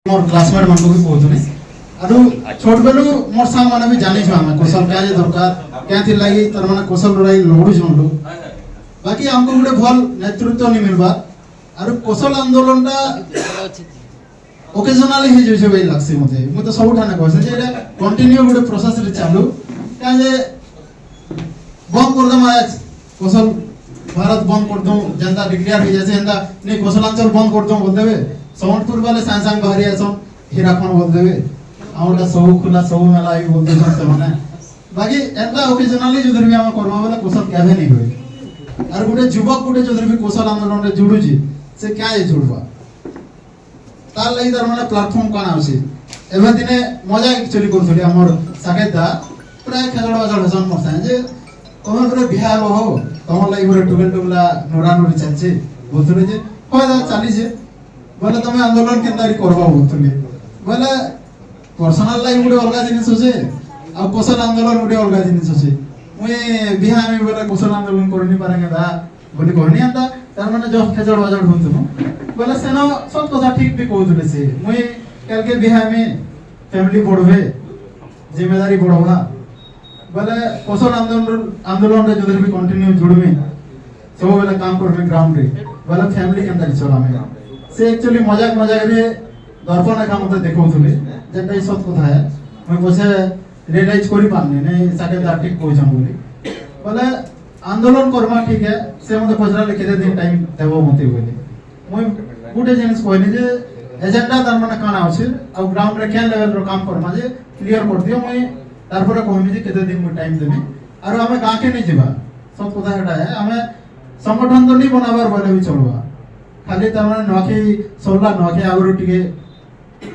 मोर classmate मन को भी कहतुनी आरो छोट बेलु मोर संग माने भी जानि छ हम कौशल क्या जे दरकार क्या थी लागि तर माने कौशल रही लोडु जंडु बाकी हमको गुडे भल नेतृत्व नि मिलबा आरो कौशल आंदोलन ता ओकेजनली हे जे बे लागसे मते मु तो सब ठाने कहसे जे कंटिन्यू गुडे प्रोसेस रे चालू क्या जे बंद कर दम आज कौशल भारत बंद कर दो जनता डिक्लेयर हो जैसे जनता ने कौशलांचल बंद कर दो बोल देबे समटपुर वाले सांग सांग बाहरी आसन हीराखंड बोल देबे आउटा सब खुला सब मेला आई बोल देछन से माने बाकी एंता ओकेजनली जो भी हम करबा वाला कौशल केबे नहीं होय और गुटे युवक गुटे जो भी कौशल आंदोलन रे जुडु छी से क्या ये जुडबा तार लई दर माने प्लेटफॉर्म काना होसी एबे दिने मजा एक्चुअली करथली हमर साकेता प्राय खेलड़ बाजड़ हसन मरसा जे तमन गुटे बिहार हो तमन लई गुटे टुगल टुगला नोरा नोरी चलছে बोलथले जे कयदा चाली जे बोले तुम आंदोलन केनदारी करबा बोलथले बोले पर्सनल लाइफ गुटे अलगा जिनिस होसे आ कौशल आंदोलन गुटे अलगा जिनिस होसे मुई बिहार में बोले कौशल आंदोलन करनी पारेंगे दा बोली कहनी आंता तार माने जो खेजड़ बाजड़ होतनो बोले सेनो सब कथा ठीक भी कहथले से मुई कल के बिहार में फैमिली बढ़वे जिम्मेदारी बढ़वा बोले कौशल आंदोलन रे जो भी कंटिन्यू जुड़वे सब बेला काम करबे ग्राउंड रे बोले फैमिली केनदारी चलामे से एक्चुअली मजाक मजाक रे दर्पण का मते देखौथले जेटा ई सत कथा है मैं पछे रियलाइज करि पानी नै साके दा ठीक कहछन बोली बोले आंदोलन करमा ठीक है से मते पछरा ले केते दिन टाइम देबो मते बोली मैं गुटे जिनिस कहनी जे एजेंडा तार माने काना अछि आ ग्राउंड रे केन लेवल रो काम करमा जे क्लियर कर दियो मैं तार पर कहमी जे केते दिन में टाइम देबी आरो हमें गाके नै जेबा सब कथा हेटा है हमें संगठन तो नहीं बनाबार बोले भी चलबा खाली तमने नखे सोला नखे आगरो टिके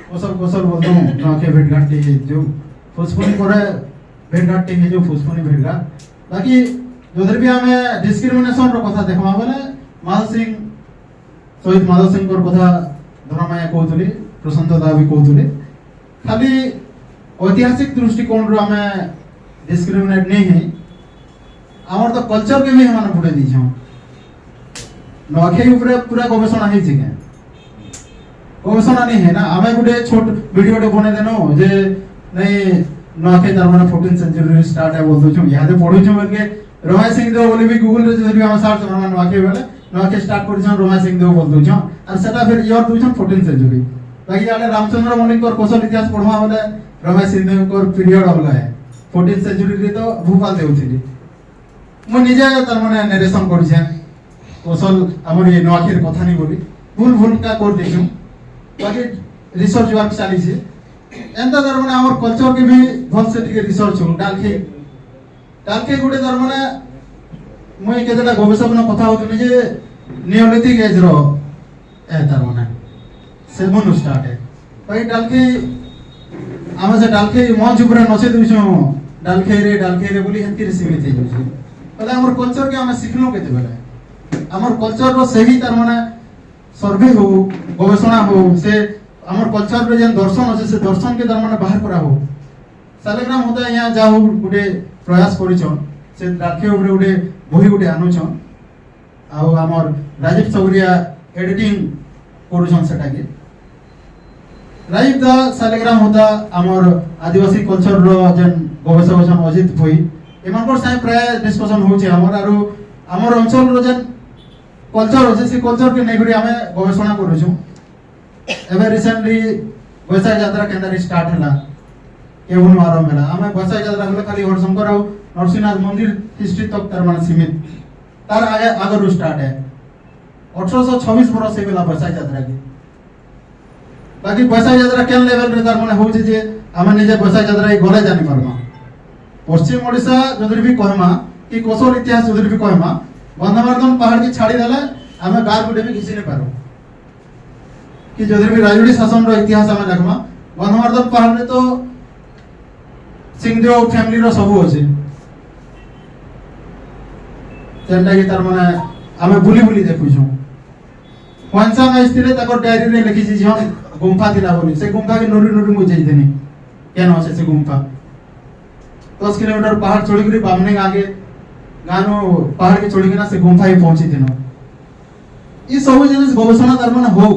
कौशल बोलतो नखे भेटघाट टिके जो फुसफुनी करे भेटघाट टिके जो फुसफुनी भेटघाट बाकी जोधर भी हमें डिस्क्रिमिनेशन रो कथा देखमा बोले माधव सिंह शहीद माधव सिंह को कथा धर्माया कहतली प्रशांत दा भी कहतली खाली ऐतिहासिक दृष्टिकोण रो हमें डिस्क्रिमिनेट नहीं है हमर तो कल्चर के भी हम बुडे दी छौ नखे ऊपर पूरा गवेषणा है जे गवेषणा नहीं है ना हमें गुटे छोट वीडियो टे बने देनो जे नहीं नखे तार माने 14 सेंचुरी स्टार्ट है बोल दो छु यादे पढु छु के रमाय सिंह देव बोली भी गूगल रे जे हम सर्च करना नखे बेले नखे स्टार्ट कर छु रमाय सिंह देव बोल दो छु और सेटा फिर ईयर दो छु 14 सेंचुरी बाकी आले रामचंद्र मणि को कौशल इतिहास पढवा बोले रमाय सिंह देव को पीरियड अलगा है 14 सेंचुरी रे तो भूपाल देव थी मु निजे तार माने नरेशन कर छै कौशल हमर ये नखेर कथा नहीं बोली भूल भूल का कर देछु बाकी रिसर्च वर्क चली छै एंता तार माने हमर कल्चर के भी भल से टिके रिसर्च हो डालखे गुटे तार माने मुई केतेटा गवेषक न कथा होतनी जे नियोलिथिक एज रो ए तार माने से मन स्टार्ट है भाई डालखे आमे से डालखे मंच ऊपर नसे दुछु डालखे रे बोली हंती सीमित हे छै पहले हमर कल्चर के हमें सिखलो केते बेले हमर कल्चर रो सही तार माने सर्वे हो गवेषणा हो से हमर कल्चर रे जन दर्शन আছে से दर्शन के तार माने बाहर करा हो सालेग्राम होता यहां जाओ गुटे प्रयास करिछन से डाके ऊपर गुटे बही गुटे आनुछन आ हमर राजीव चौरिया एडिटिंग करूछन सेटा के राजीव दा सालेग्राम होता हमर आदिवासी कल्चर रो जन गवेषक छन अजित भई एमानकर साइ प्राय डिस्कशन होचे हमर अंचल रो जन कल्चर होचे से कल्चर के नेगरी हमें गवेषणा करू छु एबे रिसेंटली वैशाख यात्रा केंद्र स्टार्ट हला केउन आरंभ हला हमें वैशाख यात्रा हला खाली हरशंकर और नरसिंहनाथ मंदिर हिस्ट्री तक तार माने सीमित तार आगे आगर स्टार्ट है 1826 बरस से बेला वैशाख यात्रा के बाकी वैशाख यात्रा केन लेवल रे तार माने होचे जे हमें निजे वैशाख यात्रा गले जानि परमा पश्चिम ओडिशा जदि भी कहमा कि कौशल इतिहास जदि भी कहमा बंधमार्दन पहाड़ की छाड़ी देले हमें गार गुटे भी किसी नहीं पारो कि जदि भी राजूड़ी शासन रो इतिहास हमें देखमा बंधमार्दन पहाड़ रे तो सिंहदेव फैमिली रो सब होचे जेंटा कि तार माने हमें बुली बुली देखु छु पंचा में स्थिर ताको डायरी रे लिखि छी हम गुम्फा थिला बोली से गुम्फा के नोरी नोरी मुझे देनी केन होसे से गुम्फा 10 किलोमीटर पहाड़ चढ़ी करी बामने आगे गानो पहाड़ के चढ़ी ना से गुम्फा ही पहुंची थिनो ई सब जिनिस गवेषणा तार माने हो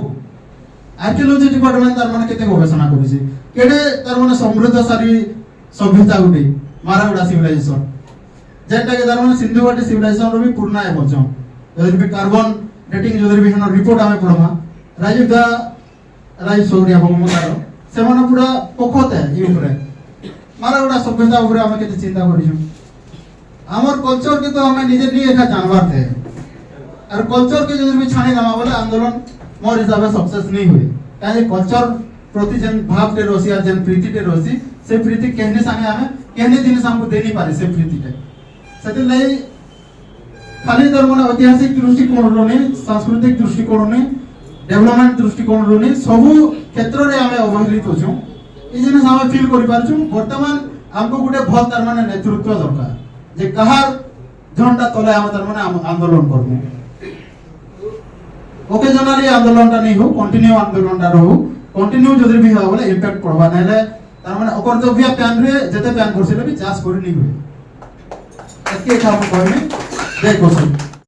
आर्कियोलॉजी डिपार्टमेंट तार माने केते गवेषणा करिছে केडे तार माने समृद्धशाली सभ्यता गुडी मारागुड़ा सिविलाइजेशन जेटा के तार माने सिंधु घाटी सिविलाइजेशन रो भी पुरना है बचो जदि भी कार्बन डेटिंग जदि भी हन रिपोर्ट आमे पढमा राजीव सौरिया बमतारो से माने पूरा पोखत है ई ऊपर मारागुड़ा सभ्यता ऊपर आमे केते चिंता करिछु हमर कल्चर के तो हमें निजे नहीं एका जानवर थे और कल्चर के जदि भी छानी दमा बोले आंदोलन मोर हिसाब से सक्सेस नहीं हुई काहे कल्चर प्रति जन भाव के रोसी और जन प्रीति के रोसी से प्रीति कहने संगे हमें कहने दिन हमको देनी पारे से प्रीति के सते लई खाली धर्मने ऐतिहासिक दृष्टिकोण रोने सांस्कृतिक दृष्टिकोण ने डेवलपमेंट दृष्टिकोण रोने सबु क्षेत्र रे हमें अवहेलित होछु ई जिनिस हमें फील करि पारछु वर्तमान हमको गुटे भल तार माने नेतृत्व दरकार जे कहार झंडा तले हम तार माने आंदोलन करबो ओकेजनली आंदोलन ता नहीं हो कंटिन्यू आंदोलन ता रहू कंटिन्यू जदि भी हो बोले इंपैक्ट पड़वा नेले तार माने अकर्तव्य प्यान रे जते प्यान करसिले भी चास करि नहीं हुए एके काम कहमे जय कोसल।